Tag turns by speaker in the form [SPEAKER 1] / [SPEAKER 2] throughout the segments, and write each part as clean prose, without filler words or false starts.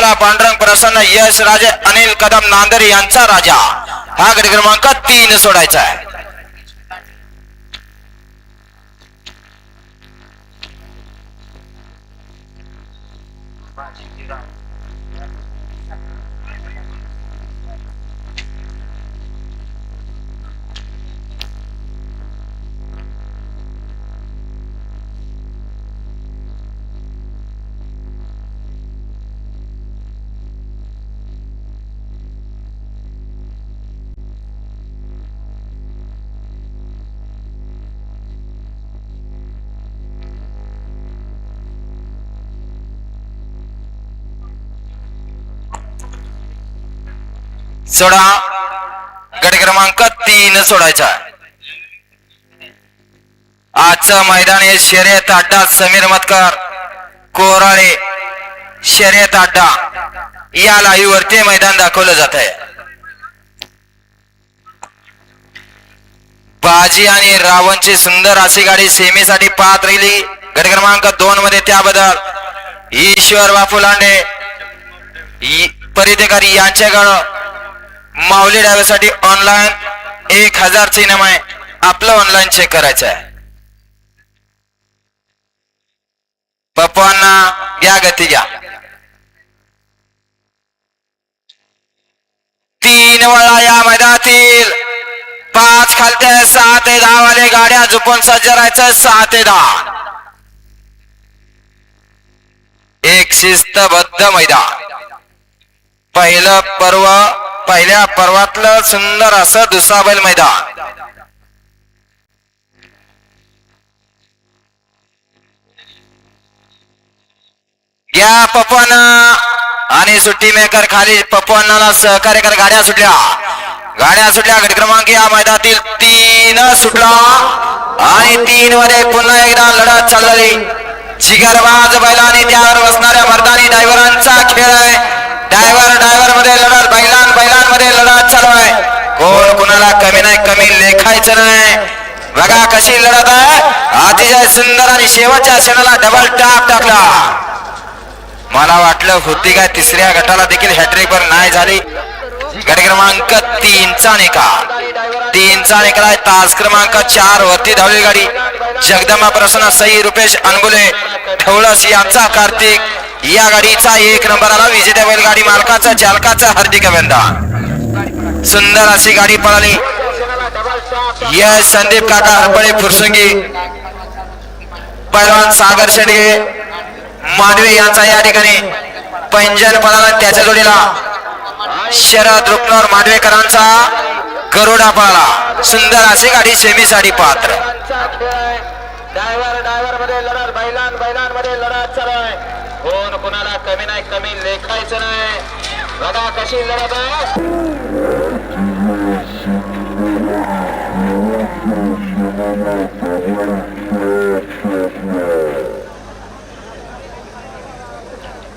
[SPEAKER 1] विशाला पांडुरंग प्रसन्न यश राजे अनिल कदम नांदेरी यांचा राजा हा गट क्रमांक 3 सोडायचा आहे. सोडा गट क्रमांक 3 सोडायचा. आजचं मैदान हे शर्यत अड्डा समीर मतकर कोराळे शर्यत अड्डा या लाईव्ह वरती मैदान दाखवलं जात आहे. बाजी आणि रावणची सुंदर अशी गाडी सेमीसाठी पाहत राहिली. गट क्रमांक 2 मध्ये त्याबद्दल ईश्वर बापू लांडे परितेकारी यांच्याकडं माऊली डाव्यासाठी ऑनलाईन 1000 इनाम आहे. आपलं ऑनलाईन चेक करायचं आहे. पप्पांना घ्या गती घ्या. 3 वळा या मैदानातील 5 खालते 6 ते 10 वाले गाड्या झुपून सज्ज राहायचं. 6 ते 10 एक शिस्तबद्ध मैदान. पहिल्या पर्वातलं सुंदर असं दुसाबैल मैदान. या पप्पांना आणि सुट्टी मेकर खाली पप्पांना सहकार्य कर. गाड्या सुटल्या गट क्रमांक या मैदानातील 3 सुटला आणि 3 मध्ये पुन्हा एकदा लढत चालली. जिगरबाज बैलांनी त्यावर बसणाऱ्या मर्दानी ड्रायव्हरांचा खेळ आहे. ड्रायव्हर मध्ये लढत बैलांमध्ये लढत चालू आहे. कोण कुणाला कमी नाही कमी लेखायचं नाही. बघा कशी लढत आहे. अतिशय सुंदर आणि शेवटच्या क्षणाला डबल टाप टाकला. मला वाटलं होती काय तिसऱ्या गटाला देखील हॅट्रिक वर नाही झाली. गट क्रमांक 3 चा निकाल आहे. तास क्रमांक 4 वरती धावली गाडी जगदंबा प्रसन्न सई रुपेश अनबुले ठवळस यांचा कार्तिक या गाडीचा 1 नंबरला विजेत्या बैलगाडी मालकाचा चालकाचा हार्दिक अभिनंदन. सुंदर अशी गाडी पळाली. यश संदीप काका हरपळे फुरसंगी पैलवान सागर शेडगे मांडवे यांचा या ठिकाणी पैंजण पळाला. त्याच्या जोडीला शरद रुक्नोर मांडवेकरांचा गरुडा पळाला. सुंदर अशी गाडी सेमीसाठी पात्र. ड्रायव्हर मध्ये लढत बैलांमध्ये लढत चालू आहे. कोण कोणाला कमी नाही कमी लेखायचं नाही. बघा कशी लढत आहे.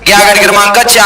[SPEAKER 1] या गट क्रमांक 4